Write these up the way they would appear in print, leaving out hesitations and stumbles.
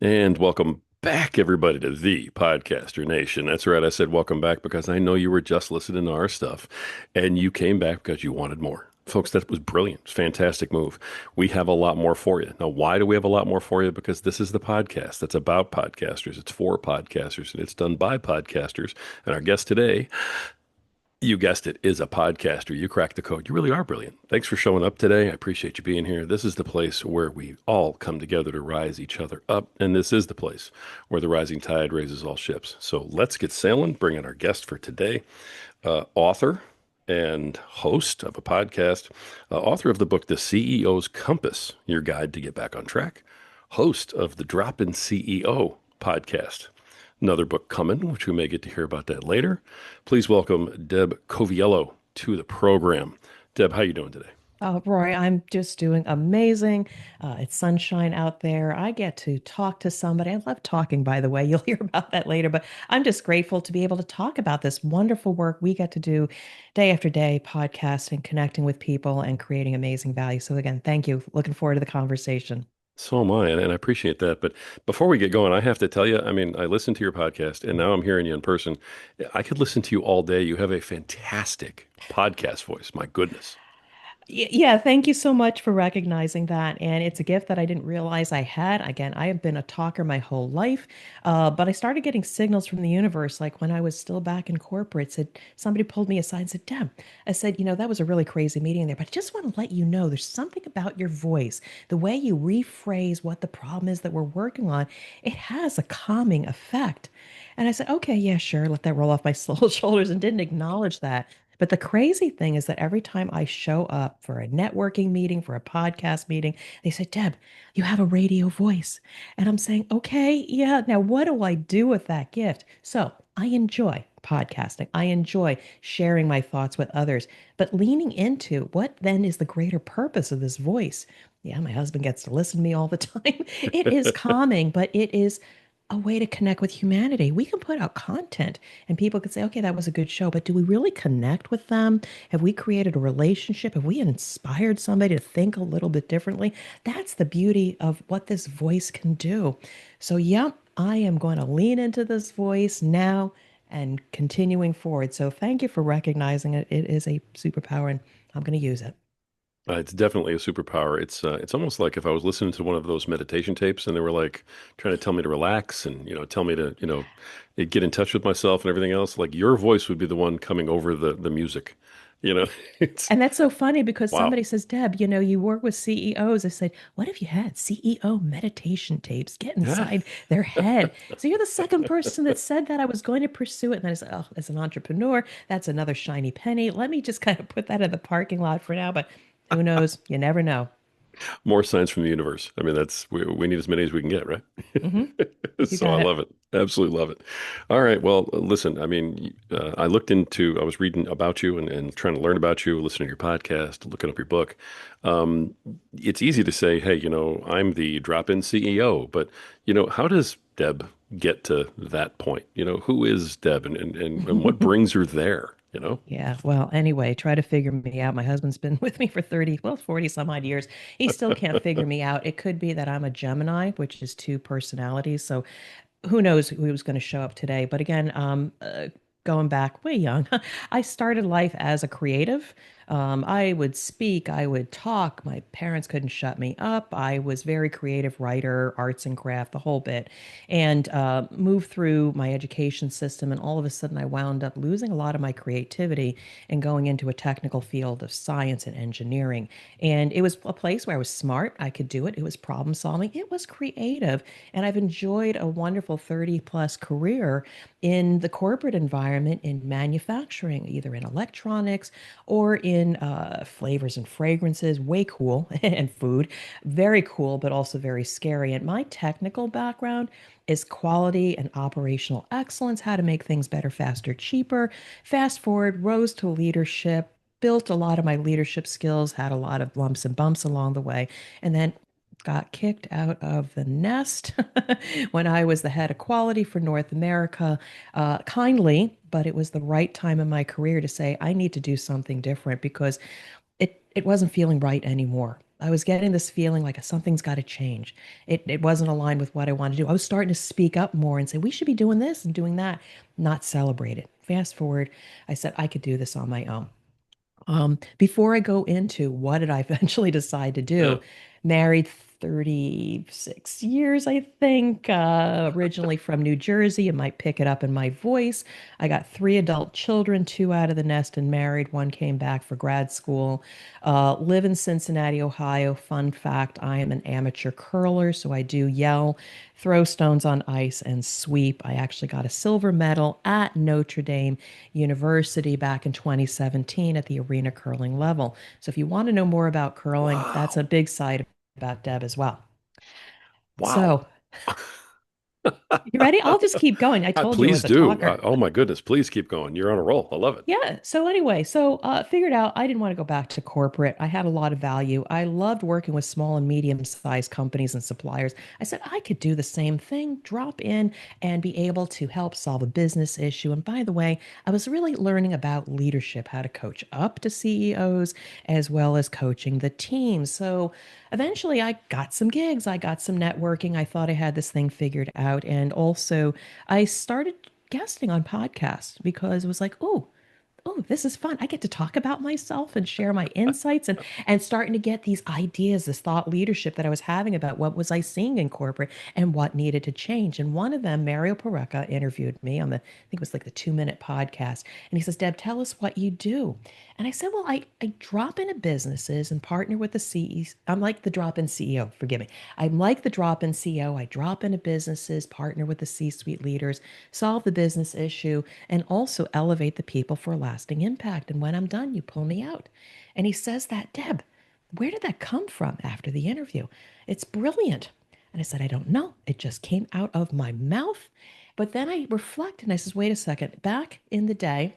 And welcome back, everybody, to the Podcaster Nation. That's right. I said welcome back because I know you were just listening to our stuff and you came back because you wanted more. Folks, that was brilliant. It's a fantastic move. We have a lot more for you. Now, why do we have a lot more for you? Because this is the podcast that's about podcasters. It's for podcasters and it's done by podcasters. And our guest today, you guessed it, is a podcaster. You cracked the code. You really are brilliant. Thanks for showing up today. I appreciate you being here. This is the place where we all come together to rise each other up. And this is the place where the rising tide raises all ships. So let's get sailing. Bring in our guest for today, author and host of a podcast, author of the book, The CEO's Compass, Your Guide to Get Back on Track, host of the Drop In CEO podcast. Another book coming, which we may get to hear about that later. Please welcome Deb Coviello to the program. Deb, how you doing today? Roy, I'm just doing amazing. It's sunshine out there. I get to talk to somebody. I love talking, by the way. You'll hear about that later, but I'm just grateful to be able to talk about this wonderful work we get to do day after day, podcasting, connecting with people, and creating amazing value. So, again, thank you. Looking forward to the conversation. So am I, and I appreciate that. But before we get going, I have to tell you, I mean, I listened to your podcast, and now I'm hearing you in person. I could listen to you all day. You have a fantastic podcast voice. My goodness. Yeah, thank you so much for recognizing that. And it's a gift that I didn't realize I had. Again, I have been a talker my whole life, but I started getting signals from the universe, like when I was still back in corporate, said somebody pulled me aside and said, Deb, I said, that was a really crazy meeting there, but I just want to let you know there's something about your voice, the way you rephrase what the problem is that we're working on, it has a calming effect. And I said, okay, yeah, sure, let that roll off my shoulders and didn't acknowledge that. But the crazy thing is that every time I show up for a networking meeting, for a podcast meeting, they say, Deb, you have a radio voice. And I'm saying, okay, yeah, now what do I do with that gift? So I enjoy podcasting. I enjoy sharing my thoughts with others, but leaning into what then is the greater purpose of this voice. Yeah, my husband gets to listen to me all the time. It is calming, but it is a way to connect with humanity. We can put out content and people could say, okay, that was a good show, but do we really connect with them? Have we created a relationship? Have we inspired somebody to think a little bit differently? That's the beauty of what this voice can do. So, yep, I am going to lean into this voice now and continuing forward. So, thank you for recognizing it. It is a superpower and I'm going to use it. It's definitely a superpower. It's almost like if I was listening to one of those meditation tapes and they were like trying to tell me to relax and tell me to get in touch with myself and everything else. Like your voice would be the one coming over the music. You know, it's And that's so funny because wow. somebody says, Deb, you work with CEOs. I said, what if you had CEO meditation tapes? Get Yeah. inside their head. So you're the second person that said that. I was going to pursue it. And then I said, oh, as an entrepreneur, that's another shiny penny. Let me just kind of put that in the parking lot for now. But who knows? You never know. More signs from the universe. I mean, we need as many as we can get, right? Hmm. You So I got it. love it. Absolutely love it. All right. Well, listen, I mean, I was reading about you and trying to learn about you, listening to your podcast, looking up your book. Um, it's easy to say, hey, I'm the drop-in CEO, but, how does Deb get to that point? Who is Deb and what brings her there, you know? Yeah, well, anyway, try to figure me out. My husband's been with me for 30, well, 40 some odd years. He still can't figure me out. It could be that I'm a Gemini, which is two personalities. So who knows who was going to show up today. But again, going back way young, I started life as a creative. I would speak, I would talk. My parents couldn't shut me up. I was very creative writer, arts and craft, the whole bit, and moved through my education system. And all of a sudden, I wound up losing a lot of my creativity and going into a technical field of science and engineering. And it was a place where I was smart. I could do it. It was problem solving. It was creative. And I've enjoyed a wonderful 30 plus career in the corporate environment in manufacturing, either in electronics or in flavors and fragrances. Way cool. And food. Very cool, but also very scary. And my technical background is quality and operational excellence, how to make things better, faster, cheaper. Fast forward, rose to leadership, built a lot of my leadership skills, had a lot of lumps and bumps along the way, and then got kicked out of the nest when I was the head of quality for North America, kindly, but it was the right time in my career to say, I need to do something different because it wasn't feeling right anymore. I was getting this feeling like something's got to change. It wasn't aligned with what I wanted to do. I was starting to speak up more and say, we should be doing this and doing that, not celebrate it. Fast forward, I said, I could do this on my own. Before I go into what did I eventually decide to Yeah. do, married 36 years, I think, originally from New Jersey. You might pick it up in my voice. I got three adult children, two out of the nest and married. One came back for grad school. Live in Cincinnati, Ohio. Fun fact, I am an amateur curler, so I do yell, throw stones on ice, and sweep. I actually got a silver medal at Notre Dame University back in 2017 at the arena curling level. So if you want to know more about curling, that's a Wow. big side about Deb as well. Wow. So you ready? I'll just keep going. I told you I Please was a do. talker. Oh my goodness. Please keep going. You're on a roll. I love it. Yeah. So anyway, figured out I didn't want to go back to corporate. I had a lot of value. I loved working with small and medium-sized companies and suppliers. I said I could do the same thing, drop in and be able to help solve a business issue. And by the way, I was really learning about leadership, how to coach up to CEOs, as well as coaching the team. So eventually I got some gigs, I got some networking. I thought I had this thing figured out. And also I started guesting on podcasts because it was like, oh, this is fun. I get to talk about myself and share my insights and starting to get these ideas, this thought leadership that I was having about what was I seeing in corporate and what needed to change. And one of them, Mario Pareca, interviewed me on I think it was like the 2 minute podcast. And he says, Deb, tell us what you do. And I said, well, I drop into businesses and partner with the CEOs. I'm like the drop-in CEO, forgive me. I'm like the drop-in CEO. I drop into businesses, partner with the C-suite leaders, solve the business issue, and also elevate the people for a lasting impact. And when I'm done, you pull me out. And he says that, Deb, where did that come from after the interview? It's brilliant. And I said, I don't know. It just came out of my mouth. But then I reflect and I says, wait a second. Back in the day,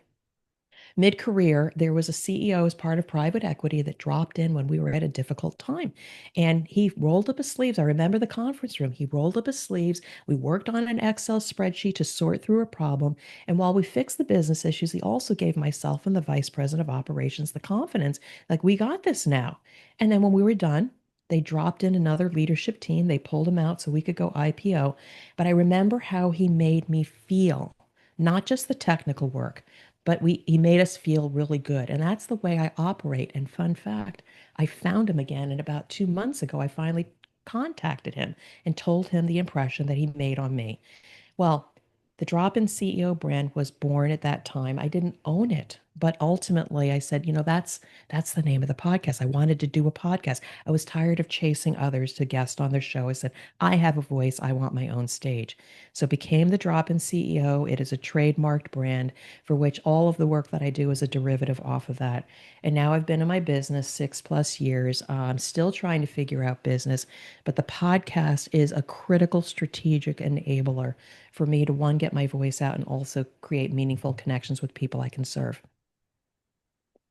mid career, there was a CEO as part of private equity that dropped in when we were at a difficult time. And he rolled up his sleeves. I remember the conference room. He rolled up his sleeves. We worked on an Excel spreadsheet to sort through a problem. And while we fixed the business issues, he also gave myself and the vice president of operations the confidence like, we got this now. And then when we were done, they dropped in another leadership team. They pulled him out so we could go IPO. But I remember how he made me feel, not just the technical work, but he made us feel really good. And that's the way I operate. And fun fact, I found him again. And about 2 months ago, I finally contacted him and told him the impression that he made on me. Well, the drop-in CEO brand was born at that time. I didn't own it, but ultimately I said, that's the name of the podcast. I wanted to do a podcast. I was tired of chasing others to guest on their show. I said, I have a voice. I want my own stage. So it became the drop-in CEO. It is a trademarked brand for which all of the work that I do is a derivative off of that. And now I've been in my business 6+ years. I'm still trying to figure out business, but the podcast is a critical strategic enabler for me to one, get my voice out and also create meaningful connections with people I can serve.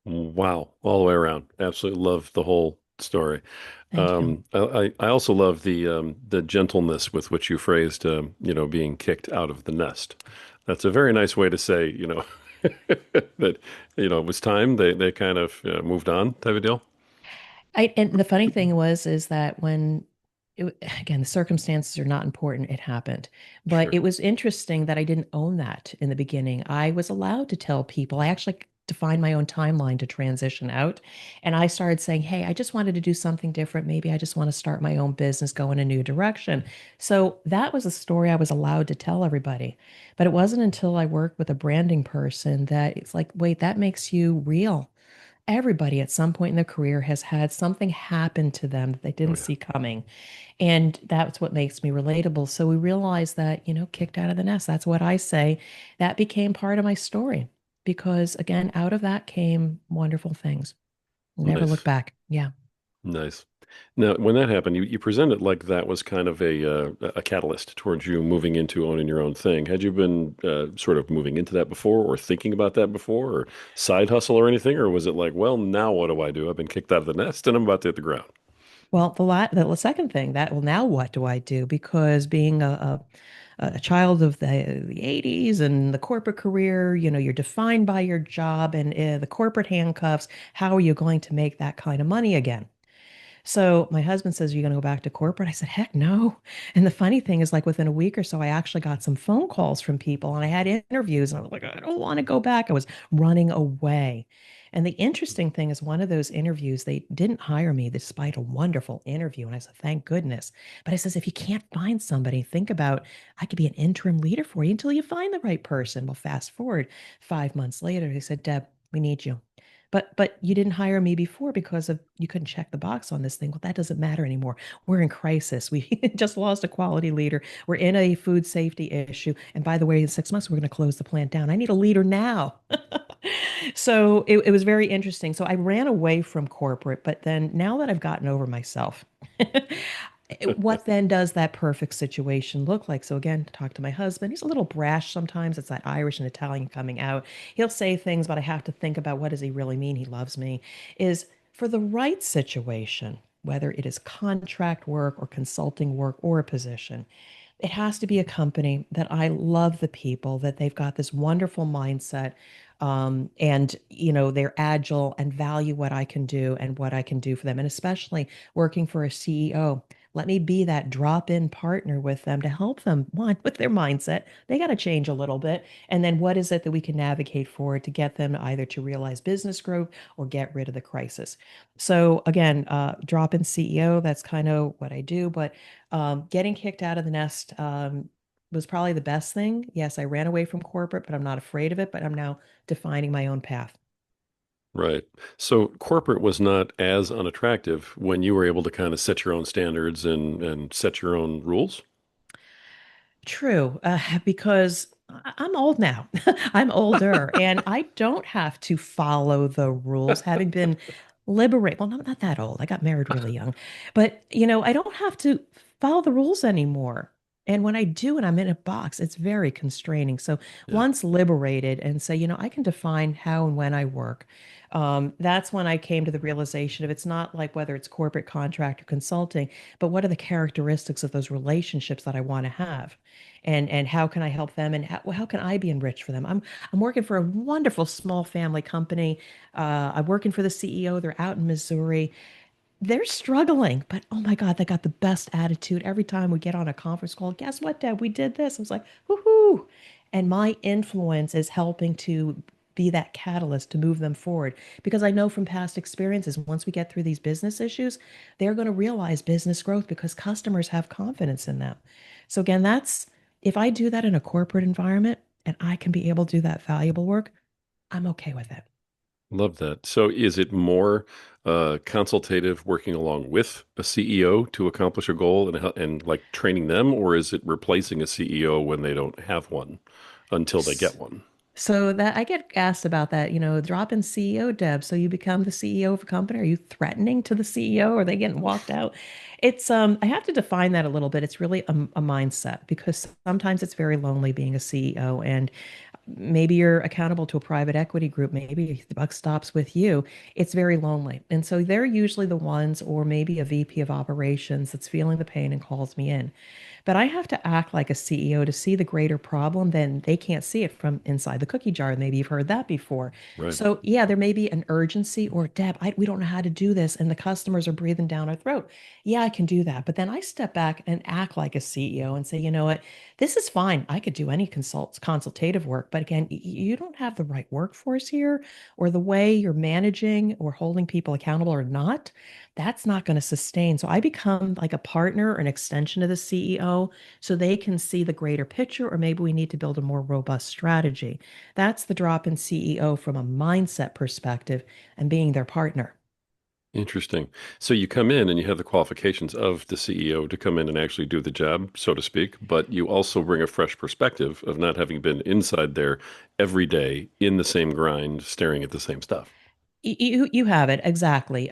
Wow. All the way around. Absolutely love the whole story. Thank you. I also love the gentleness with which you phrased, being kicked out of the nest. That's a very nice way to say, that, it was time. They kind of moved on type of deal. And the funny thing is that again, the circumstances are not important. It happened, but Sure. it was interesting that I didn't own that in the beginning. I was allowed to tell people. I actually defined my own timeline to transition out, and I started saying, "Hey, I just wanted to do something different. Maybe I just want to start my own business, go in a new direction." So that was a story I was allowed to tell everybody. But it wasn't until I worked with a branding person that it's like, wait, that makes you real. Everybody at some point in their career has had something happen to them that they Oh didn't yeah. see coming. And that's what makes me relatable. So we realized that, kicked out of the nest. That's what I say. That became part of my story because, again, out of that came wonderful things. Never look Nice. back. Yeah. Nice. Now, when that happened, you presented like that was kind of a catalyst towards you moving into owning your own thing. Had you been sort of moving into that before, or thinking about that before, or side hustle or anything, or was it like, well, now what do I do? I've been kicked out of the nest and I'm about to hit the ground. Well, the second thing that, well, now what do I do? Because being a child of the 80s and the corporate career, you're defined by your job and the corporate handcuffs. How are you going to make that kind of money again? So my husband says, "Are you going to go back to corporate?" I said, "Heck no." And the funny thing is, like within a week or so, I actually got some phone calls from people and I had interviews and I was like, "I don't want to go back." I was running away. And the interesting thing is, one of those interviews, they didn't hire me despite a wonderful interview. And I said, "Thank goodness." But I says, "If you can't find somebody, think about I could be an interim leader for you until you find the right person." Well, fast forward 5 months later, they said, "Deb, we need you. But you didn't hire me before because of you couldn't check the box on this thing." Well, that doesn't matter anymore. We're in crisis. We just lost a quality leader. We're in a food safety issue. And by the way, in 6 months, we're going to close the plant down. I need a leader now. So it was very interesting. So I ran away from corporate, but then now that I've gotten over myself, what then does that perfect situation look like? So again, talk to my husband. He's a little brash sometimes. It's that Irish and Italian coming out. He'll say things, but I have to think about what does he really mean? He loves me. Is for the right situation, whether it is contract work or consulting work or a position, it has to be a company that I love the people, that they've got this wonderful mindset, and they're agile and value what I can do and what I can do for them. And especially working for a CEO, let me be that drop-in partner with them to help them, one, with their mindset. They got to change a little bit. And then what is it that we can navigate forward to get them either to realize business growth or get rid of the crisis? So again, drop-in CEO, that's kind of what I do. But getting kicked out of the nest was probably the best thing. Yes, I ran away from corporate, but I'm not afraid of it. But I'm now defining my own path. Right. So corporate was not as unattractive when you were able to kind of set your own standards and set your own rules. True, because I'm old now. I'm older, and I don't have to follow the rules, having been liberated. Well, not that old. I got married really young, but I don't have to follow the rules anymore. And when I do, and I'm in a box, it's very constraining. So Yeah. once liberated and say, I can define how and when I work. That's when I came to the realization of it's not like whether it's corporate contract or consulting, but what are the characteristics of those relationships that I want to have? And how can I help them and how can I be enriched for them? I'm working for a wonderful small family company. I'm working for the CEO. They're out in Missouri. They're struggling, but oh my God, they got the best attitude. Every time we get on a conference call, guess what, Deb? We did this. I was like, woohoo. And my influence is helping to be that catalyst to move them forward. Because I know from past experiences, once we get through these business issues, they're going to realize business growth because customers have confidence in them. So again, that's if I do that in a corporate environment and I can be able to do that valuable work, I'm okay with it. Love that. So is it more consultative working along with a CEO to accomplish a goal and like training them, or is it replacing a CEO when they don't have one until they get one? So that I get asked about that, drop in CEO, Deb. So you become the CEO of a company. Are you threatening to the CEO? Are they getting walked out? It's I have to define that a little bit. It's really a mindset because sometimes it's very lonely being a CEO, and maybe you're accountable to a private equity group. Maybe the buck stops with you. It's very lonely. And so they're usually the ones, or maybe a VP of operations that's feeling the pain and calls me in. But I have to act like a CEO to see the greater problem, then they can't see it from inside the cookie jar. Maybe you've heard that before. Right. So, yeah, there may be an urgency or, Deb, we don't know how to do this. And the customers are breathing down our throat. Yeah, I can do that. But then I step back and act like a CEO and say, you know what? This is fine. I could do any consultative work. But again, you don't have the right workforce here, or the way you're managing or holding people accountable or not, that's not going to sustain. So I become like a partner or an extension of the CEO so they can see the greater picture, or maybe we need to build a more robust strategy. That's the drop in CEO from a mindset perspective and being their partner. Interesting. So you come in and you have the qualifications of the CEO to come in and actually do the job, so to speak, but you also bring a fresh perspective of not having been inside there every day in the same grind, staring at the same stuff. You have it exactly.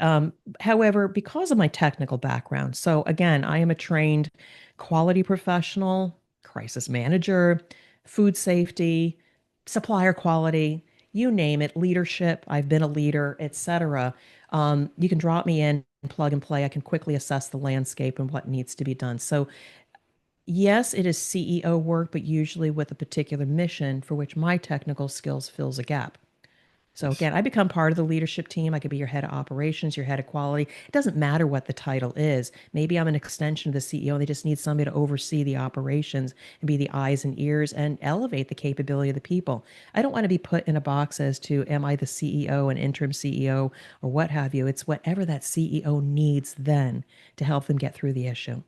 However, because of my technical background, so again, I am a trained quality professional, crisis manager, food safety, supplier quality, you name it, leadership. I've been a leader, etc. You can drop me in and plug and play. I can quickly assess the landscape and what needs to be done. So yes, it is CEO work, but usually with a particular mission for which my technical skills fills a gap. So Nice. again, I become part of the leadership team. I could be your head of operations, your head of quality. It doesn't matter what the title is. Maybe I'm an extension of the CEO and they just need somebody to oversee the operations and be the eyes and ears and elevate the capability of the people. I don't want to be put in a box as to am I the CEO, an interim CEO, or what have you. It's whatever that CEO needs then to help them get through the issue.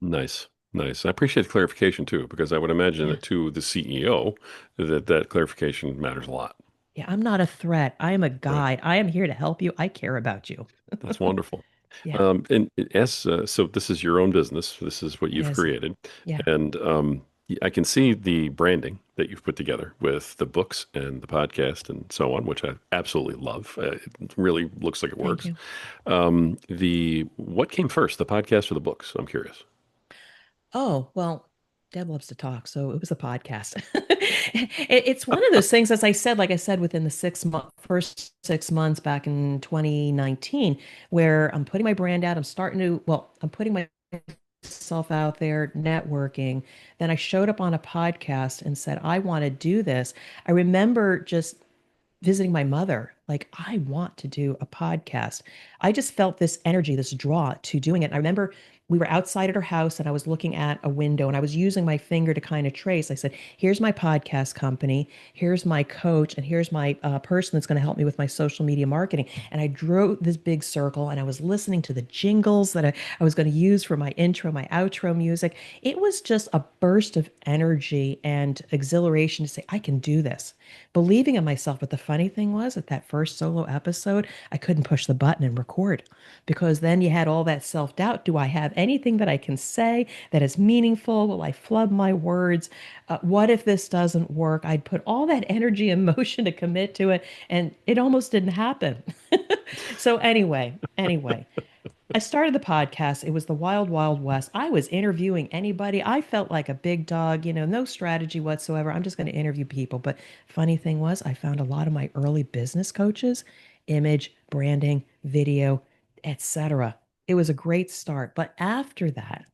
Nice. Nice. I appreciate the clarification too, because I would imagine Yeah. that to the CEO that clarification matters a lot. Yeah, I'm not a threat. I am a Right. guide. I am here to help you. I care about you. That's wonderful. Yeah, And as so, this is your own business. This is what it you've is. created, Yeah. and I can see the branding that you've put together with the books and the podcast and so on, which I absolutely love. It really looks like it Thank works. you. The what came first, the podcast or the books? I'm curious. Oh, well, Deb loves to talk, so it was a podcast. It's one of those things, as I said, like I said, within the first 6 months back in 2019, where I'm putting my brand out. I'm putting myself out there networking. Then I showed up on a podcast and said, I want to do this. I remember just visiting my mother. Like, I want to do a podcast. I just felt this energy, this draw to doing it. And I remember we were outside at her house and I was looking at a window and I was using my finger to kind of trace. I said, here's my podcast company, here's my coach, and here's my person that's going to help me with my social media marketing. And I drew this big circle and I was listening to the jingles that I was going to use for my intro, my outro music. It was just a burst of energy and exhilaration to say, I can do this, believing in myself. But the funny thing was, at that first solo episode, I couldn't push the button and record because then you had all that self doubt. Do I have anything that I can say that is meaningful? Will I flub my words? What if this doesn't work? I'd put all that energy and motion to commit to it, and it almost didn't happen. So, anyway, I started the podcast. It was the wild, wild west. I was interviewing anybody. I felt like a big dog, no strategy whatsoever. I'm just going to interview people. But funny thing was, I found a lot of my early business coaches, image, branding, video, etc. It was a great start. But after that,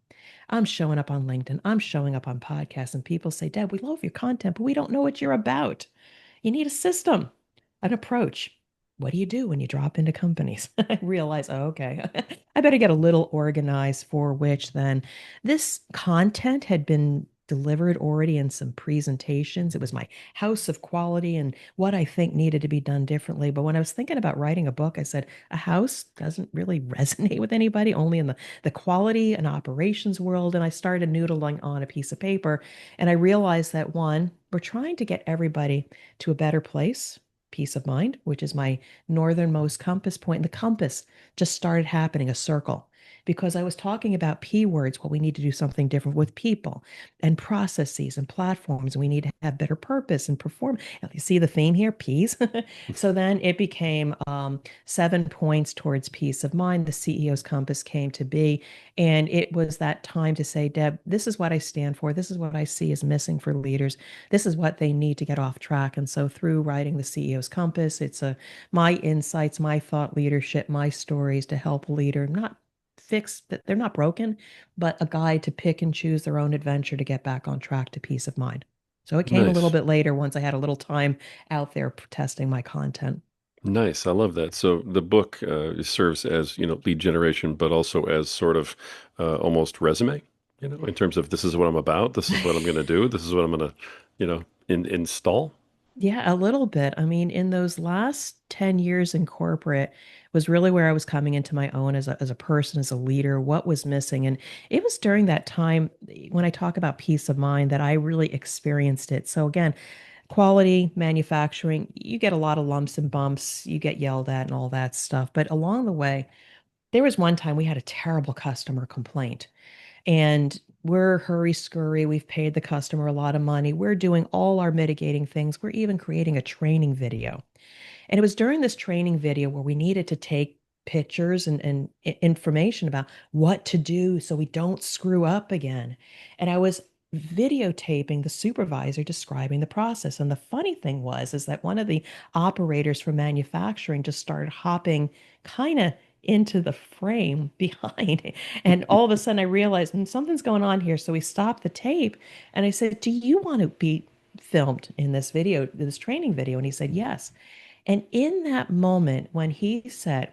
I'm showing up on LinkedIn. I'm showing up on podcasts, and people say, Deb, we love your content, but we don't know what you're about. You need a system, an approach. What do you do when you drop into companies? I realize, oh, okay, I better get a little organized, for which then this content had been delivered already in some presentations. It was my house of quality and what I think needed to be done differently. But when I was thinking about writing a book, I said, a house doesn't really resonate with anybody, only in the quality and operations world. And I started noodling on a piece of paper. And I realized that one, we're trying to get everybody to a better place, peace of mind, which is my northernmost compass point. And the compass just started happening, a circle, because I was talking about P words. Well, we need to do something different with people and processes and platforms. We need to have better purpose and perform. You see the theme here, P's. So then it became 7 points towards peace of mind. The CEO's compass came to be. And it was that time to say, Deb, this is what I stand for. This is what I see is missing for leaders. This is what they need to get off track. And so through writing the CEO's compass, it's my insights, my thought leadership, my stories to help a leader not fix that they're not broken, but a guide to pick and choose their own adventure to get back on track to peace of mind. So it came a little Nice. bit later once I had a little time out there testing my content. Nice. I love that. So the book serves as, lead generation, but also as sort of almost resume, in terms of this is what I'm about, this is what I'm going to do, this is what I'm going to, install. Yeah, a little bit. I mean, in those last 10 years in corporate was really where I was coming into my own as a person, as a leader, what was missing. And it was during that time when I talk about peace of mind that I really experienced it. So again, quality manufacturing, you get a lot of lumps and bumps, you get yelled at and all that stuff. But along the way, there was one time we had a terrible customer complaint. And we're hurry scurry. We've paid the customer a lot of money. We're doing all our mitigating things. We're even creating a training video. And it was during this training video where we needed to take pictures and information about what to do so we don't screw up again. And I was videotaping the supervisor describing the process. And the funny thing was is that one of the operators from manufacturing just started hopping kind of into the frame behind. And all of a sudden I realized something's going on here. So we stopped the tape and I said, do you want to be filmed in this video, this training video? And he said, yes. And in that moment, when he said,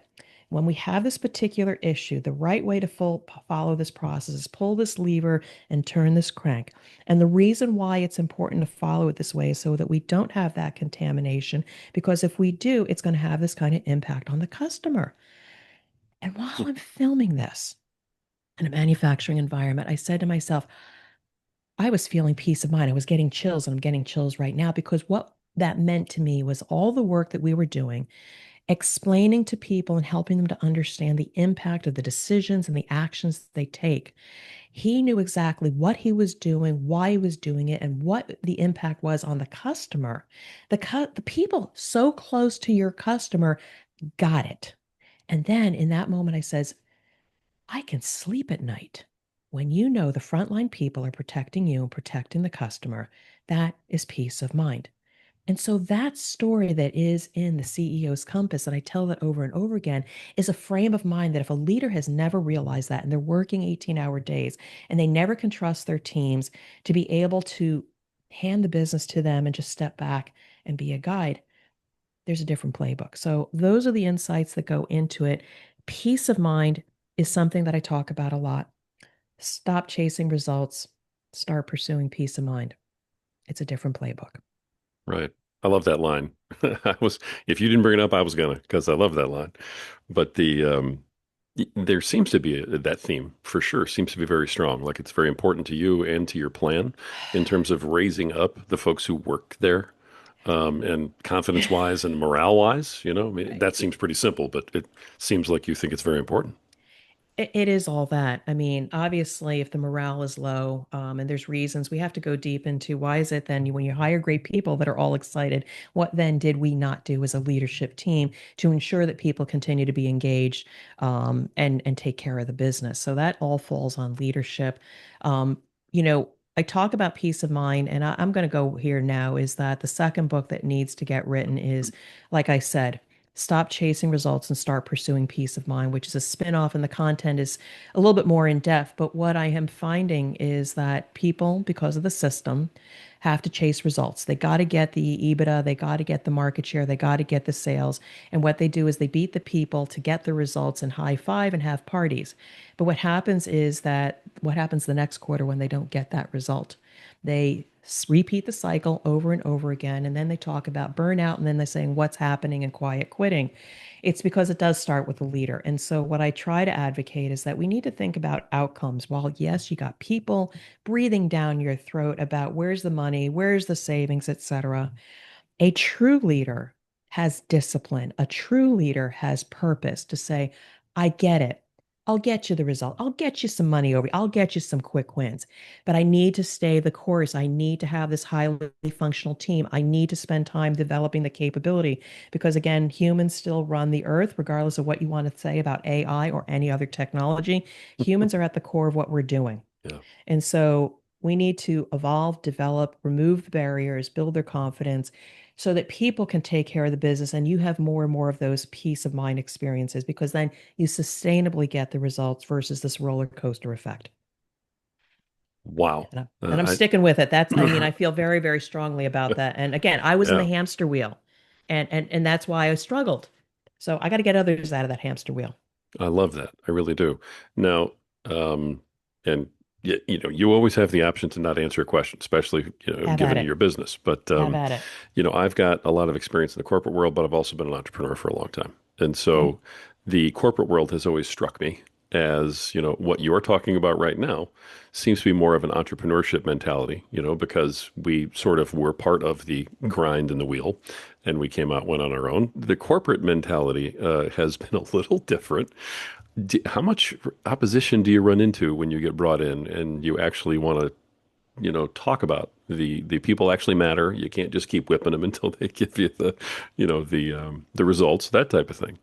when we have this particular issue, the right way to follow this process is pull this lever and turn this crank. And the reason why it's important to follow it this way is so that we don't have that contamination, because if we do, it's going to have this kind of impact on the customer. And while I'm filming this in a manufacturing environment, I said to myself, I was feeling peace of mind. I was getting chills, and I'm getting chills right now because what that meant to me was all the work that we were doing, explaining to people and helping them to understand the impact of the decisions and the actions they take. He knew exactly what he was doing, why he was doing it, and what the impact was on the customer. The people so close to your customer got it. And then in that moment, I says, I can sleep at night. When you know the frontline people are protecting you and protecting the customer, that is peace of mind. And so that story that is in the CEO's compass, and I tell that over and over again, is a frame of mind that if a leader has never realized that and they're working 18-hour days and they never can trust their teams to be able to hand the business to them and just step back and be a guide, there's a different playbook. So those are the insights that go into it. Peace of mind is something that I talk about a lot. Stop chasing results, start pursuing peace of mind. It's a different playbook. Right. I love that line. I was, if you didn't bring it up, I was gonna, because I love that line. But there seems to be that theme for sure seems to be very strong. Like it's very important to you and to your plan in terms of raising up the folks who work there, and confidence wise and morale wise. I mean, that seems pretty simple, but it seems like you think it's very important. It is all that. I mean, obviously, if the morale is low, and there's reasons, we have to go deep into why is it then when you hire great people that are all excited, what then did we not do as a leadership team to ensure that people continue to be engaged, and take care of the business? So that all falls on leadership. Um, I talk about peace of mind, and I'm going to go here now. Is that the second book that needs to get written is, like I said, Stop Chasing Results and Start Pursuing Peace of Mind, which is a spin-off, and the content is a little bit more in depth. But what I am finding is that people, because of the system, have to chase results. They got to get the EBITDA, they got to get the market share, they got to get the sales. And what they do is they beat the people to get the results and high five and have parties. But what happens is that what happens the next quarter when they don't get that result? They repeat the cycle over and over again. And then they talk about burnout. And then they're saying what's happening and quiet quitting. It's because it does start with the leader. And so, what I try to advocate is that we need to think about outcomes. While, yes, you got people breathing down your throat about where's the money, where's the savings, etc. A true leader has discipline. A true leader has purpose to say, I get it. I'll get you the result. I'll get you some money over. I'll get you some quick wins. But I need to stay the course. I need to have this highly functional team. I need to spend time developing the capability because, again, humans still run the earth, regardless of what you want to say about AI or any other technology. Humans are at the core of what we're doing. Yeah. And so we need to evolve, develop, remove the barriers, build their confidence so that people can take care of the business and you have more and more of those peace of mind experiences because then you sustainably get the results versus this roller coaster effect. Wow. And I'm I, sticking with it. I mean, I feel very, very strongly about that. And again, I was in the yeah. hamster wheel and that's why I struggled. So I got to get others out of that hamster wheel. I love that. I really do. Now, um, and you always have the option to not answer a question, especially, Have at given it. your business. But, Have at it. I've got a lot of experience in the corporate world, but I've also been an entrepreneur for a long time. And Okay. so the corporate world has always struck me as, what you're talking about right now seems to be more of an entrepreneurship mentality, because we sort of were part of the grind and the wheel and we came out, went on our own. The corporate mentality, has been a little different. How much opposition do you run into when you get brought in and you actually want to, talk about the people actually matter? You can't just keep whipping them until they give you the results, that type of thing.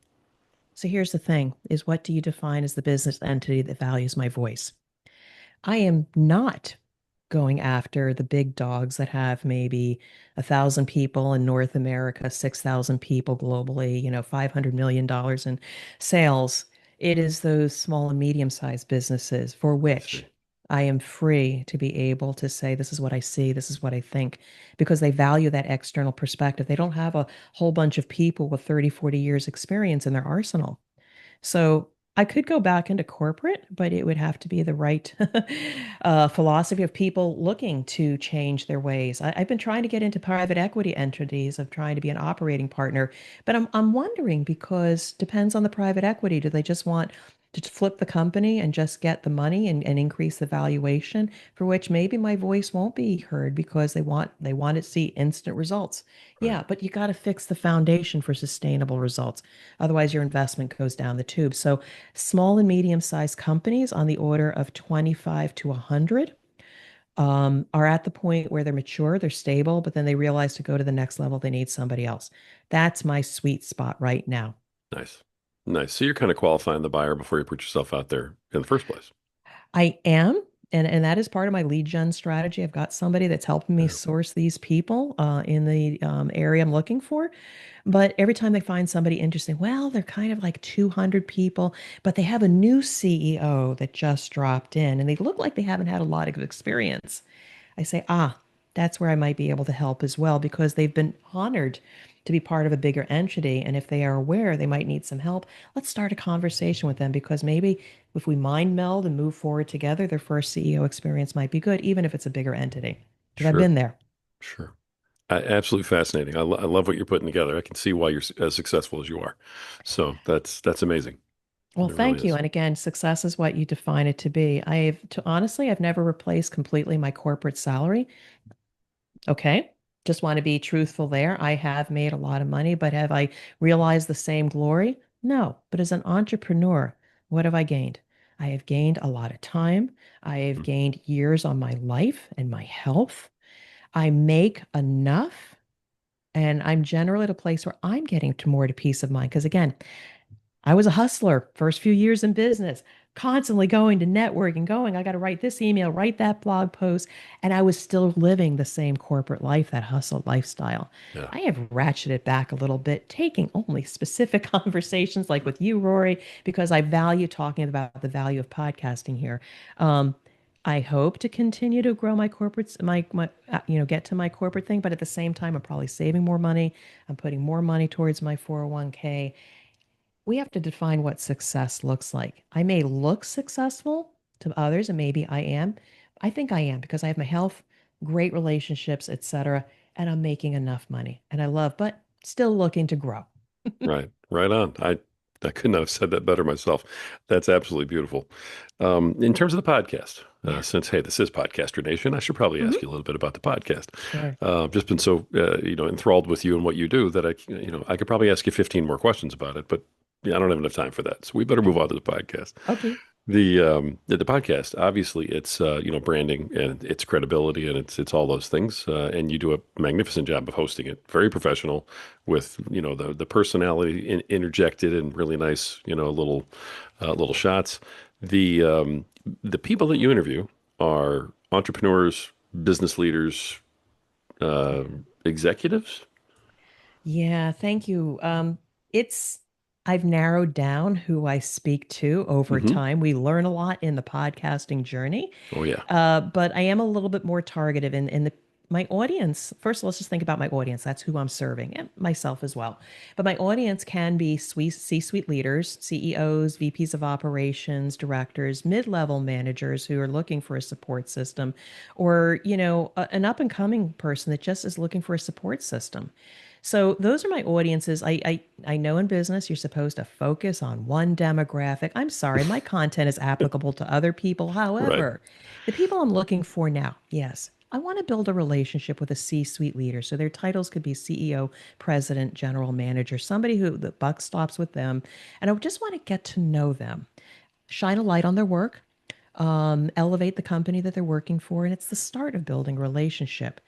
So here's the thing is what do you define as the business entity that values my voice? I am not going after the big dogs that have maybe 1,000 people in North America, 6,000 people globally, $500 million in sales. It is those small and medium-sized businesses for I which see. I am free to be able to say, this is what I see, this is what I think, because they value that external perspective. They don't have a whole bunch of people with 30, 40 years experience in their arsenal. So I could go back into corporate, but it would have to be the right philosophy of people looking to change their ways. I've been trying to get into private equity entities of trying to be an operating partner, but I'm wondering because depends on the private equity. Do they just want to flip the company and just get the money and increase the valuation, for which maybe my voice won't be heard because they want to see instant results. Right. Yeah, but you got to fix the foundation for sustainable results. Otherwise, your investment goes down the tube. So, small and medium-sized companies on the order of 25 to 100 are at the point where they're mature, they're stable, but then they realize to go to the next level, they need somebody else. That's my sweet spot right now. Nice. Nice. So you're kind of qualifying the buyer before you put yourself out there in the first place. I am. And that is part of my lead gen strategy. I've got somebody that's helping me Yeah. source these people in the area I'm looking for. But every time they find somebody interesting, well, they're kind of like 200 people, but they have a new CEO that just dropped in and they look like they haven't had a lot of experience. I say, that's where I might be able to help as well because they've been honored to be part of a bigger entity. And if they are aware they might need some help, let's start a conversation with them because maybe if we mind meld and move forward together, their first CEO experience might be good, even if it's a bigger entity. Because I've Sure. been there. Sure. Absolutely fascinating. I love what you're putting together. I can see why you're as successful as you are. So that's amazing. Well, It really thank you. is. And again, success is what you define it to be. I've never replaced completely my corporate salary. Okay. Just want to be truthful there. I have made a lot of money, but have I realized the same glory? No. But as an entrepreneur, what have I gained? I have gained a lot of time. I have Mm. gained years on my life and my health. I make enough, and I'm generally at a place where I'm getting to more to peace of mind. Because again, I was a hustler first few years in business, constantly going to network and going, I got to write this email, write that blog post. And I was still living the same corporate life, that hustle lifestyle. Yeah. I have ratcheted back a little bit, taking only specific conversations like with you, Rory, because I value talking about the value of podcasting here. Um, I hope to continue to grow my corporate, get to my corporate thing, but at the same time, I'm probably saving more money. I'm putting more money towards my 401k. We have to define what success looks like. I may look successful to others, and maybe I am. I think I am because I have my health, great relationships, etc., and I'm making enough money. And I love, but still looking to grow. Right. Right on. I could not have said that better myself. That's absolutely beautiful. In terms of the podcast, Yeah. since hey, this is Podcaster Nation, I should probably ask Hmm. you a little bit about the podcast. Sure. I've just been so enthralled with you and what you do that I could probably ask you 15 more questions about it, but yeah, I don't have enough time for that. So we better move on to the podcast. Okay. The podcast, obviously, it's branding and its credibility and it's all those things. And you do a magnificent job of hosting it. Very professional, with the personality interjected and really nice little shots. The people that you interview are entrepreneurs, business leaders, uh, executives. Yeah, thank you. It's I've narrowed down who I speak to over Hmm. time. We learn a lot in the podcasting journey, Oh yeah, but I am a little bit more targeted in the my audience. First, let's just think about my audience. That's who I'm serving, and myself as well. But my audience can be C-suite leaders, CEOs, VPs of operations, directors, mid-level managers who are looking for a support system, or an up-and-coming person that just is looking for a support system. So those are my audiences. I know in business you're supposed to focus on one demographic. I'm sorry, my content is applicable to other people. right, However, the people I'm looking for now, yes, I want to build a relationship with a C-suite leader. So their titles could be CEO, president, general manager, somebody who the buck stops with them. And I just want to get to know them, shine a light on their work, elevate the company that they're working for. And it's the start of building a relationship.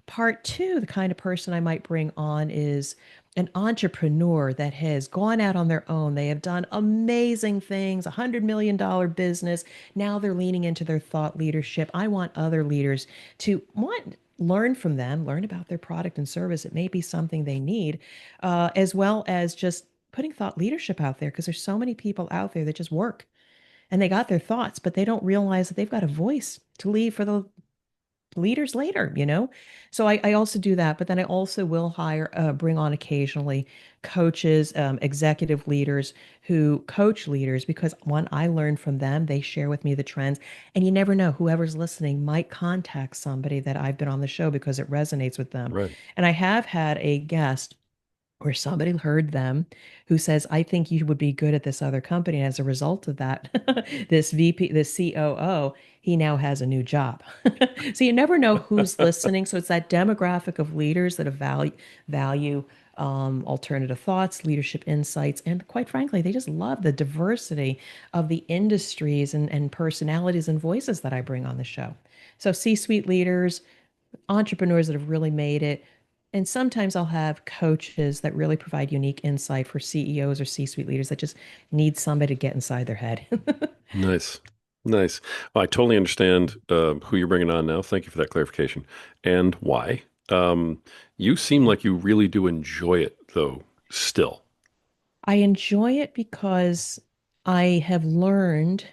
Part two, the kind of person I might bring on is an entrepreneur that has gone out on their own. They have done amazing things, $100 million business. Now they're leaning into their thought leadership. I want other leaders to learn from them, learn about their product and service. It may be something they need, as well as just putting thought leadership out there because there's so many people out there that just work. and they got their thoughts, but they don't realize that they've got a voice to leave for the leaders later, you know? So I also do that, but then I also will bring on occasionally coaches, executive leaders who coach leaders because one, I learn from them. They share with me the trends. And you never know, whoever's listening might contact somebody that I've been on the show because it resonates with them. Right. And I have had a guest where somebody heard them who says, I think you would be good at this other company. And as a result of that, this VP, this COO, he now has a new job. So you never know who's listening. So it's that demographic of leaders that value alternative thoughts, leadership insights, and quite frankly, they just love the diversity of the industries and personalities and voices that I bring on the show. So C-suite leaders, entrepreneurs that have really made it. And sometimes I'll have coaches that really provide unique insight for CEOs or C-suite leaders that just need somebody to get inside their head. Nice. Nice. Well, I totally understand who you're bringing on now. Thank you for that clarification and why. Um, you seem like you really do enjoy it, though, still. I enjoy it because I have learned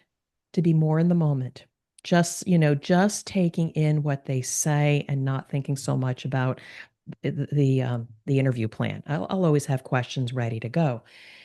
to be more in the moment. Just taking in what they say and not thinking so much about the interview plan. I'll always have questions ready to go.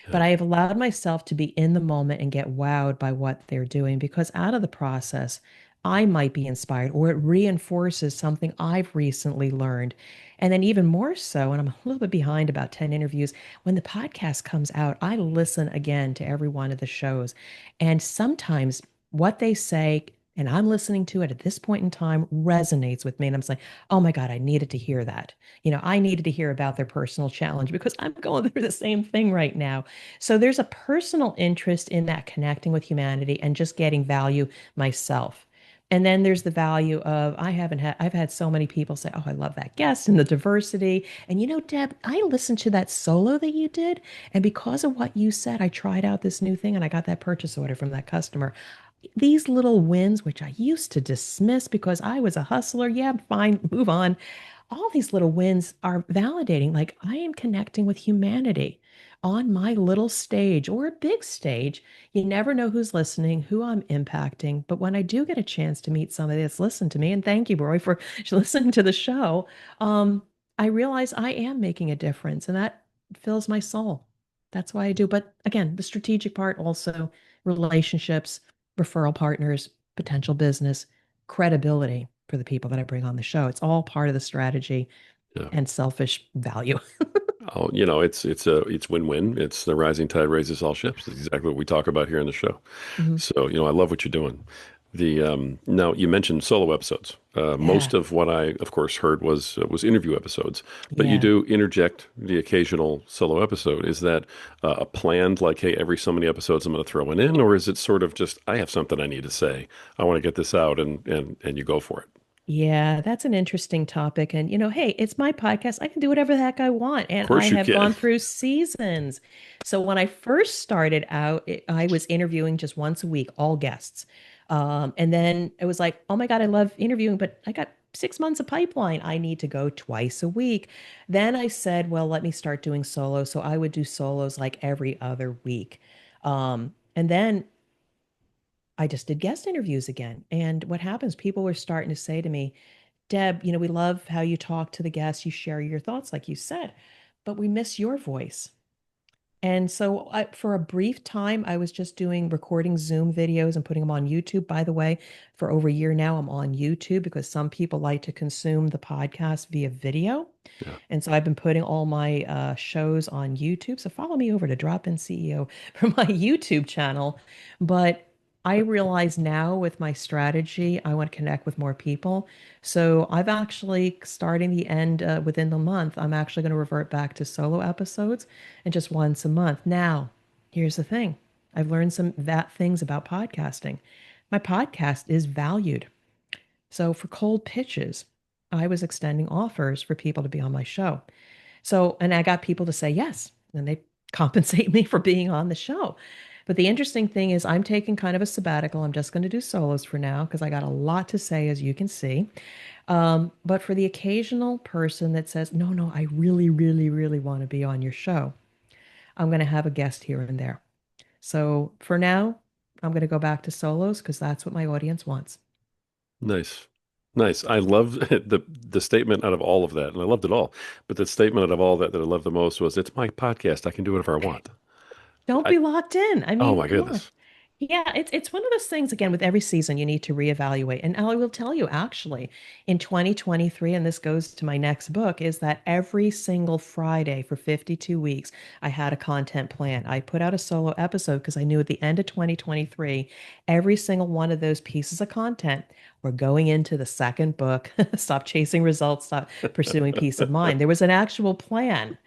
But Yeah. I have allowed myself to be in the moment and get wowed by what they're doing because out of the process, I might be inspired or it reinforces something I've recently learned. And then, even more so, and I'm a little bit behind about 10 interviews, when the podcast comes out, I listen again to every one of the shows. And sometimes what they say, and I'm listening to it at this point in time, resonates with me. And I'm like, oh my God, I needed to hear that. I needed to hear about their personal challenge because I'm going through the same thing right now. So there's a personal interest in that connecting with humanity and just getting value myself. And then there's the value of I've had so many people say, "Oh, I love that guest and the diversity." And Deb, I listened to that solo that you did, and because of what you said, I tried out this new thing and I got that purchase order from that customer. These little wins, which I used to dismiss because I was a hustler, yeah, fine, move on, all these little wins are validating. Like I am connecting with humanity on my little stage or a big stage. You never know who's listening, who I'm impacting. But when I do get a chance to meet somebody that's listened to me, and thank you, Roy, for listening to the show, I realize I am making a difference and that fills my soul. That's why I do. But again, the strategic part also relationships, referral partners, potential business, credibility for the people that I bring on the show. It's all part of the strategy Yeah. and selfish value. Oh, it's win-win. It's the rising tide raises all ships. It's exactly what we talk about here in the show. Mhm. So, I love what you're doing. The now you mentioned solo episodes. Yeah. Most of what I, of course, heard was interview episodes, but you Yeah. do interject the occasional solo episode. Is that a planned, like, hey, every so many episodes I'm going to throw one in, or is it sort of just I have something I need to say, I want to get this out, and you go for it? Yeah, that's an interesting topic. And, hey, it's my podcast. I can do whatever the heck I want. Of And I course you have can. gone through seasons. So when I first started out, I was interviewing just once a week, all guests. And then it was like, oh my God, I love interviewing, but I got 6 months of pipeline. I need to go twice a week. Then I said, well, let me start doing solos. So I would do solos like every other week. And then I just did guest interviews again. And what happens, people were starting to say to me, Deb, we love how you talk to the guests, you share your thoughts, like you said, but we miss your voice. And so for a brief time, I was just doing recording Zoom videos and putting them on YouTube. By the way, for over a year now, I'm on YouTube because some people like to consume the podcast via video. Yeah. And so I've been putting all my shows on YouTube. So follow me over to Drop In CEO for my YouTube channel. But I realize now with my strategy, I want to connect with more people. So I've actually, starting the end within the month, I'm actually going to revert back to solo episodes and just once a month. Now, here's the thing. I've learned some that things about podcasting. My podcast is valued. So for cold pitches, I was extending offers for people to be on my show. So, and I got people to say yes, and they compensate me for being on the show. But the interesting thing is, I'm taking kind of a sabbatical. I'm just going to do solos for now because I got a lot to say, as you can see. But for the occasional person that says, no, no, I really, really, really want to be on your show, I'm going to have a guest here and there. So for now, I'm going to go back to solos because that's what my audience wants. Nice. Nice. I love the statement out of all of that, and I loved it all. But the statement out of all that that I loved the most was, "It's my podcast. I can do whatever I want." Don't I, be locked in. I oh mean, my come on. goodness. Yeah, it's one of those things again with every season you need to reevaluate. And I will tell you actually in 2023, and this goes to my next book, is that every single Friday for 52 weeks, I had a content plan. I put out a solo episode because I knew at the end of 2023, every single one of those pieces of content were going into the second book. Stop chasing results, stop pursuing peace of mind. There was an actual plan.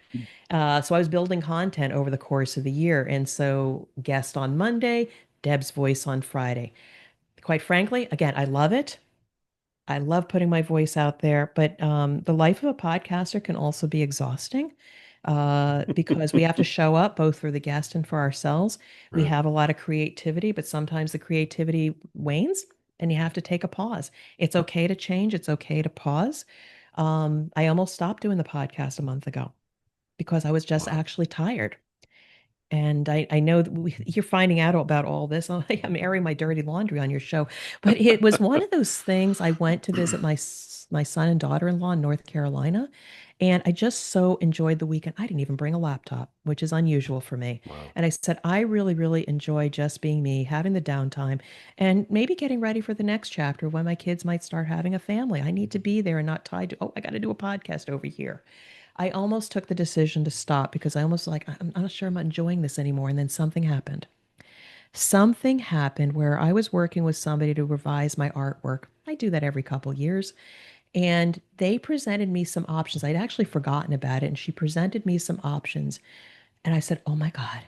So I was building content over the course of the year. And so, guest on Monday, Deb's voice on Friday. Quite frankly, again, I love it. I love putting my voice out there, but the life of a podcaster can also be exhausting because we have to show up both for the guest and for ourselves. We Right. have a lot of creativity, but sometimes the creativity wanes and you have to take a pause. It's okay to change, it's okay to pause. I almost stopped doing the podcast a month ago because I was just Wow. actually tired. And I know that you're finding out about all this. I'm airing my dirty laundry on your show, but it was one of those things. I went to visit my son and daughter-in-law in North Carolina, and I just so enjoyed the weekend. I didn't even bring a laptop, which is unusual for me. Wow. And I said, I really, really enjoy just being me, having the downtime, and maybe getting ready for the next chapter when my kids might start having a family. I need to be there and not tied to, oh, I got to do a podcast over here. I almost took the decision to stop because I almost like, I'm not sure I'm enjoying this anymore. And then something happened. Something happened where I was working with somebody to revise my artwork. I do that every couple years. And they presented me some options. I'd actually forgotten about it. And she presented me some options. And I said, oh my God,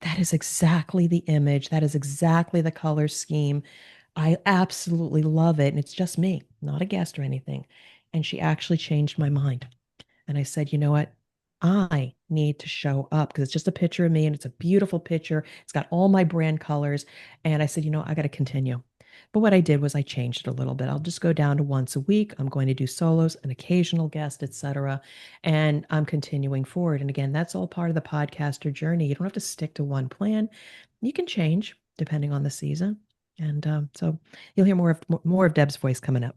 that is exactly the image. That is exactly the color scheme. I absolutely love it. And it's just me, not a guest or anything. And she actually changed my mind. And I said, you know what? I need to show up because it's just a picture of me and it's a beautiful picture. It's got all my brand colors. And I said, you know, I got to continue. But what I did was I changed it a little bit. I'll just go down to once a week. I'm going to do solos, an occasional guest, etc. And I'm continuing forward. And again, that's all part of the podcaster journey. You don't have to stick to one plan. You can change depending on the season. And so you'll hear more of Deb's voice coming up.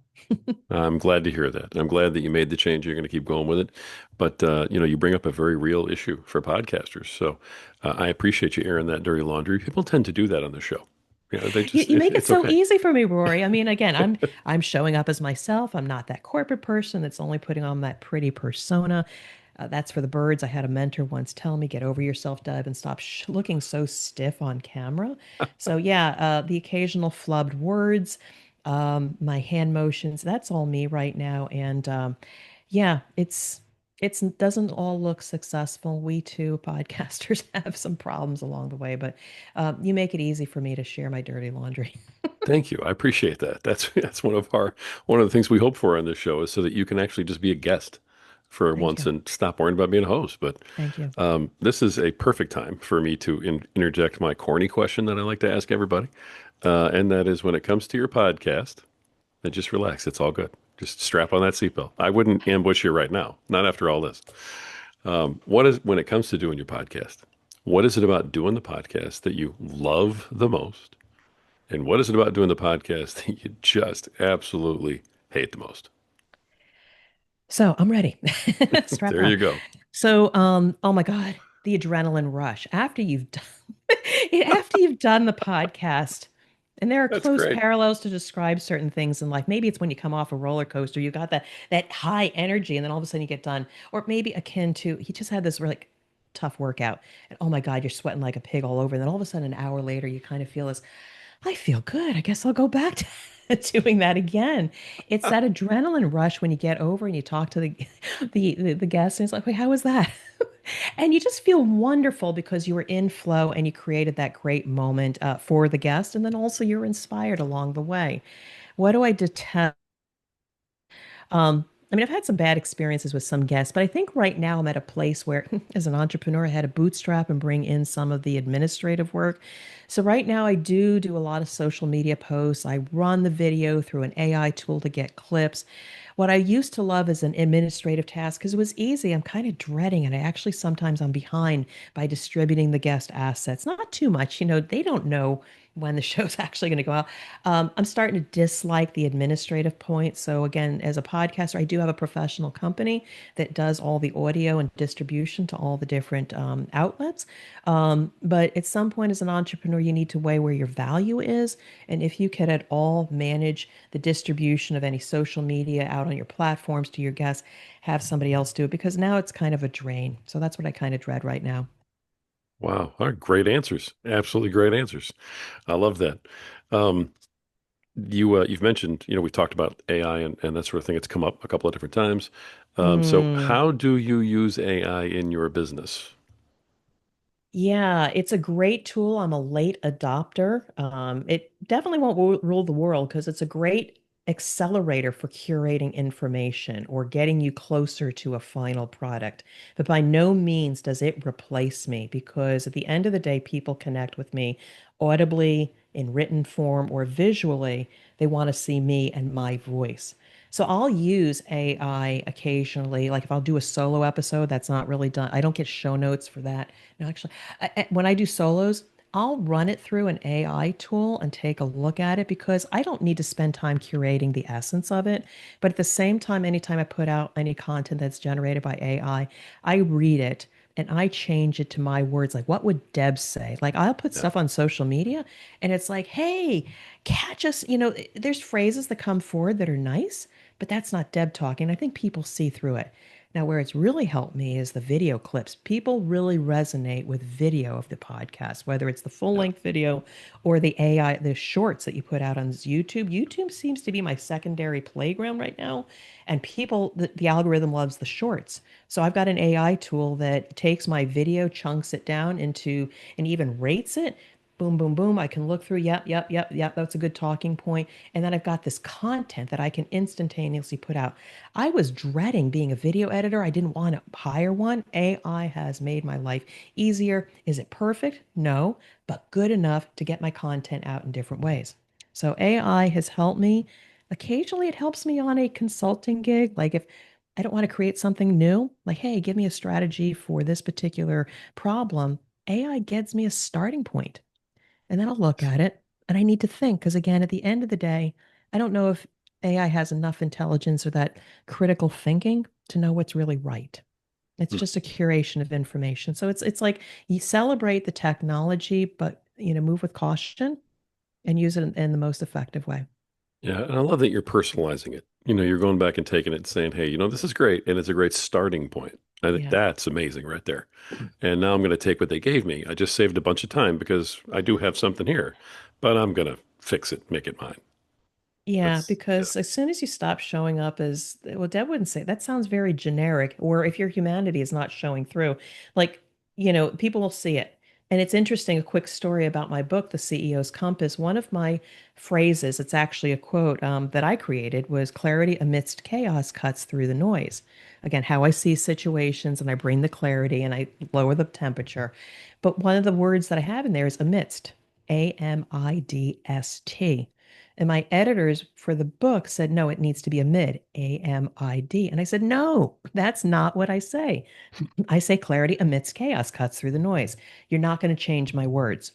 I'm glad to hear that. I'm glad that you made the change. You're going to keep going with it. But, you bring up a very real issue for podcasters. So I appreciate you airing that dirty laundry. People tend to do that on the show. They just, You make it it's so okay. easy for me, Rory. I mean, again, I'm showing up as myself. I'm not that corporate person that's only putting on that pretty persona. That's for the birds. I had a mentor once tell me, "Get over yourself, Deb, and stop looking so stiff on camera." So yeah, the occasional flubbed words, my hand motions. That's all me right now. And yeah, it's doesn't all look successful. We too, podcasters, have some problems along the way, but you make it easy for me to share my dirty laundry. Thank you. I appreciate that. That's one of the things we hope for on this show is so that you can actually just be a guest for Thank once you. and stop worrying about being a host. But Thank you. this is a perfect time for me to interject my corny question that I like to ask everybody, and that is when it comes to your podcast, then just relax. It's all good. Just strap on that seatbelt. I wouldn't ambush you right now, not after all this. What is when it comes to doing your podcast? What is it about doing the podcast that you love the most? And what is it about doing the podcast that you just absolutely hate the most? So I'm ready. Strap There on. you go. So, oh my God, the adrenaline rush after you've done after you've done the podcast, and there are That's close great. parallels to describe certain things in life. Maybe it's when you come off a roller coaster, you got that high energy, and then all of a sudden you get done. Or maybe akin to he just had this really tough workout, and oh my God, you're sweating like a pig all over. And then all of a sudden, an hour later, you kind of feel this. I feel good. I guess I'll go back to doing that again. It's that adrenaline rush when you get over and you talk to the guest, and it's like, wait, how was that? And you just feel wonderful because you were in flow and you created that great moment for the guest, and then also you're inspired along the way. What do I detest? I mean, I've had some bad experiences with some guests, but I think right now I'm at a place where, as an entrepreneur, I had to bootstrap and bring in some of the administrative work. So right now I do a lot of social media posts. I run the video through an AI tool to get clips. What I used to love is an administrative task because it was easy. I'm kind of dreading it. I actually sometimes I'm behind by distributing the guest assets. Not too much, they don't know when the show's actually going to go out. I'm starting to dislike the administrative point. So again, as a podcaster, I do have a professional company that does all the audio and distribution to all the different outlets. But at some point, as an entrepreneur, you need to weigh where your value is, and if you can at all manage the distribution of any social media out on your platforms to your guests, have somebody else do it because now it's kind of a drain. So that's what I kind of dread right now. Wow. All right, great answers. Absolutely great answers. I love that. Um, you've mentioned, we've talked about AI and that sort of thing. It's come up a couple of different times. So Mm. how do you use AI in your business? Yeah, it's a great tool. I'm a late adopter. It definitely won't rule the world because it's a great accelerator for curating information or getting you closer to a final product. But by no means does it replace me because at the end of the day, people connect with me audibly, in written form, or visually. They want to see me and my voice. So I'll use AI occasionally. Like if I'll do a solo episode, that's not really done. I don't get show notes for that. No, actually, when I do solos, I'll run it through an AI tool and take a look at it because I don't need to spend time curating the essence of it. But at the same time, anytime I put out any content that's generated by I read it and I change it to my words. Like, what would Deb say? Like, I'll put Yeah. stuff on social media and it's like, hey, catch us. There's phrases that come forward that are nice, but that's not Deb talking. I think people see through it. Now, where it's really helped me is the video clips. People really resonate with video of the podcast, whether it's the full Yeah. length video or the AI, the shorts that you put out on YouTube. YouTube seems to be my secondary playground right now. And the algorithm loves the shorts. So I've got an AI tool that takes my video, chunks it down into, and even rates it. Boom, boom, boom. I can look through. Yep, yep, yep, yep. That's a good talking point. And then I've got this content that I can instantaneously put out. I was dreading being a video editor. I didn't want to hire one. AI has made my life easier. Is it perfect? No, but good enough to get my content out in different ways. So AI has helped me. Occasionally, it helps me on a consulting gig. Like if I don't want to create something new, like, hey, give me a strategy for this particular problem. AI gets me a starting point. And then I'll look at it and I need to think because, again, at the end of the day, I don't know if AI has enough intelligence or that critical thinking to know what's really right. It's Hmm. just a curation of information. So it's like you celebrate the technology, but move with caution and use it in the most effective way. Yeah. And I love that you're personalizing it. You're going back and taking it and saying, hey, this is great. And it's a great starting point. I think Yeah. that's amazing right there. And now I'm going to take what they gave me. I just saved a bunch of time because I do have something here, but I'm going to fix it, make it mine. Yeah, Yeah. because as soon as you stop showing up as, well, Deb wouldn't say that sounds very generic, or if your humanity is not showing through, like, people will see it. And it's interesting, a quick story about my book, The CEO's Compass. One of my phrases, it's actually a quote that I created, was clarity amidst chaos cuts through the noise. Again, how I see situations and I bring the clarity and I lower the temperature. But one of the words that I have in there is amidst, AMIDST. And my editors for the book said, no, it needs to be a mid, AMID. And I said, no, that's not what I say. I say clarity amidst chaos cuts through the noise. You're not going to change my words.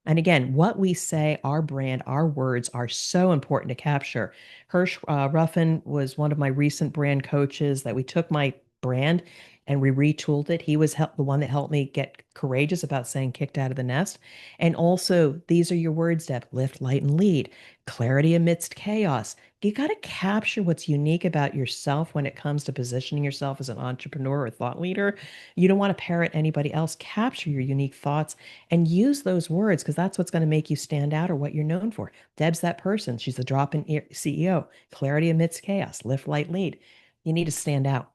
And again, what we say, our brand, our words are so important to capture. Hirsch Ruffin was one of my recent brand coaches that we took my brand and we retooled it. He was the one that helped me get courageous about saying kicked out of the nest. And also, these are your words, Deb: lift, light, and lead, clarity amidst chaos. You got to capture what's unique about yourself when it comes to positioning yourself as an entrepreneur or thought leader. You don't want to parrot anybody else. Capture your unique thoughts and use those words because that's what's going to make you stand out or what you're known for. Deb's that person. She's the drop-in CEO. Clarity amidst chaos. Lift, light, lead. You need to stand out,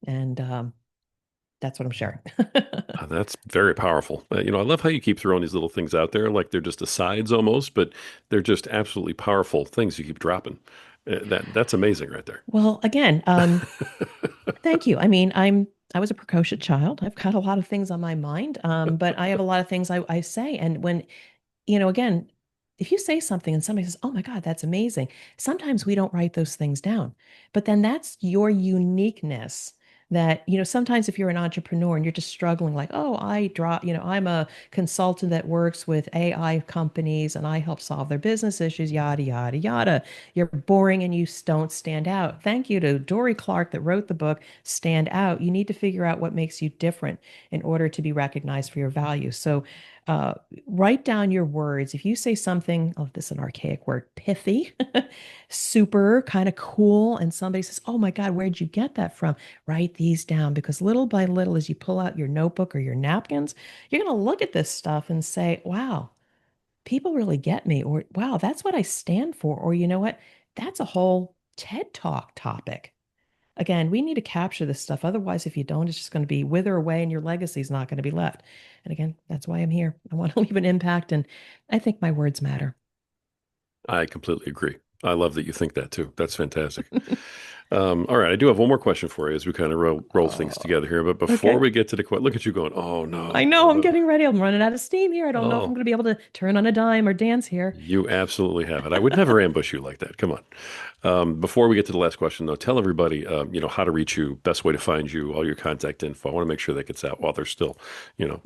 and that's what I'm sharing. That's very powerful. I love how you keep throwing these little things out there like they're just asides almost, but they're just absolutely powerful things you keep dropping. That's amazing right there. Well, again, thank you. I mean, I was a precocious child. I've got a lot of things on my mind, but I have a lot of things I say. And when again, if you say something and somebody says, "Oh my God, that's amazing," sometimes we don't write those things down. But then that's your uniqueness that, sometimes if you're an entrepreneur and you're just struggling, like, oh, I'm a consultant that works with AI companies and I help solve their business issues, yada, yada, yada. You're boring and you don't stand out. Thank you to Dory Clark that wrote the book, Stand Out. You need to figure out what makes you different in order to be recognized for your value. So, uh, write down your words. If you say something, oh, this is an archaic word, pithy, super kind of cool, and somebody says, oh my God, where'd you get that from? Write these down because little by little, as you pull out your notebook or your napkins, you're going to look at this stuff and say, wow, people really get me. Or wow, that's what I stand for. Or you know what? That's a whole TED Talk topic. Again, we need to capture this stuff. Otherwise, if you don't, it's just going to be wither away and your legacy is not going to be left. And again, that's why I'm here. I want to leave an impact, and I think my words matter. I completely agree. I love that you think that too. That's fantastic. All right, I do have one more question for you as we kind of roll things Oh, together here. But before okay. we get to the question, look at you going, oh I no, know oh I'm no. getting ready. I'm running out of steam here. I don't know if I'm Oh, going to be able to turn on a dime or dance here. you absolutely have it. I would never ambush you like that. Come on. Before we get to the last question, though, tell everybody, how to reach you, best way to find you, all your contact info. I want to make sure that gets out while they're still,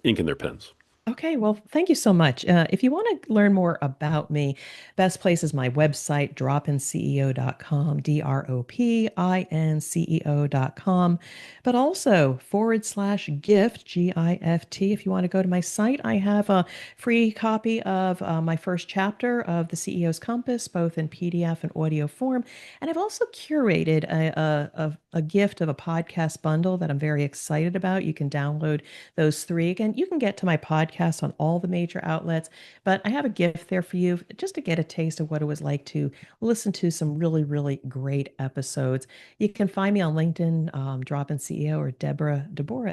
inking their pens. Okay, well, thank you so much. If you want to learn more about me, best place is my website, dropinceo.com, dropinceo.com, but also /gift, GIFT. If you want to go to my site, I have a free copy of my first chapter of the CEO's Compass, both in PDF and audio form. And I've also curated a gift of a podcast bundle that I'm very excited about. You can download those three. Again, you can get to my podcast on all the major outlets, but I have a gift there for you just to get a taste of what it was like to listen to some really, really great episodes. You can find me on LinkedIn, Drop-In CEO, or Deborah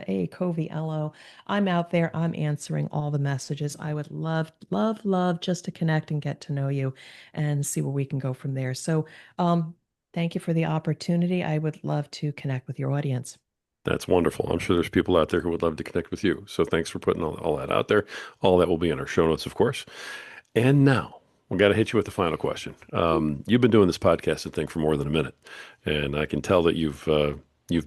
A. Coviello. I'm out there. I'm answering all the messages. I would love, love, love just to connect and get to know you and see where we can go from there. So, thank you for the opportunity. I would love to connect with your audience. That's wonderful. I'm sure there's people out there who would love to connect with you. So thanks for putting all that out there. All that will be in our show notes, of course. And now we got to hit you with the final question. You've been doing this podcasting thing for more than a minute, and I can tell that you've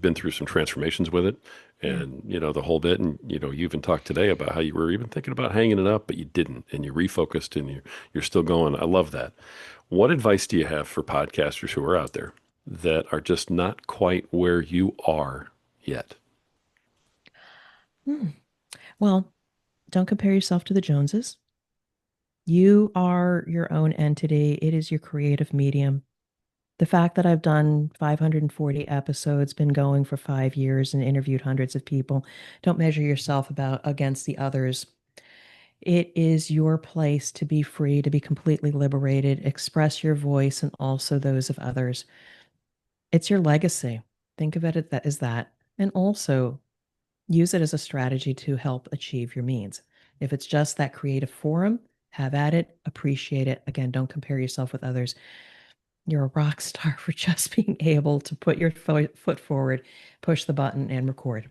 been through some transformations with it, Yeah. and the whole bit. And you even talked today about how you were even thinking about hanging it up, but you didn't, and you refocused, and you're still going. I love that. What advice do you have for podcasters who are out there that are just not quite where you are yet? Hmm. Well, don't compare yourself to the Joneses. You are your own entity. It is your creative medium. The fact that I've done 540 episodes, been going for 5 years, and interviewed hundreds of people, don't measure yourself about against the others. It is your place to be free, to be completely liberated, express your voice and also those of others. It's your legacy. Think of it as that. And also use it as a strategy to help achieve your means. If it's just that creative forum, have at it, appreciate it. Again, don't compare yourself with others. You're a rock star for just being able to put your foot forward, push the button, and record.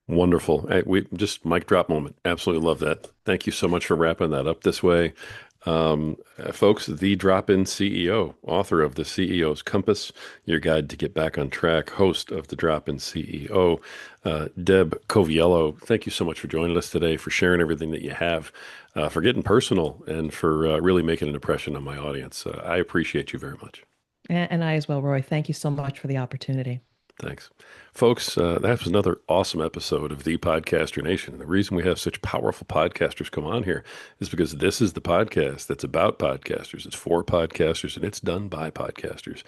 Wonderful. Hey, we just mic drop moment. Absolutely love that. Thank you so much for wrapping that up this way. Folks, the Drop-In CEO, author of the CEO's Compass, your guide to get back on track, host of the Drop-In CEO, Deb Coviello. Thank you so much for joining us today, for sharing everything that you have, for getting personal, and for really making an impression on my audience. I appreciate you very much. And I as well, Roy. Thank you so much for the opportunity. Thanks. Folks, that was another awesome episode of The Podcaster Nation. And the reason we have such powerful podcasters come on here is because this is the podcast that's about podcasters. It's for podcasters and it's done by podcasters.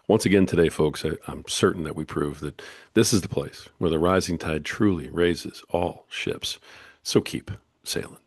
Once again today, folks, I'm certain that we prove that this is the place where the rising tide truly raises all ships. So keep sailing.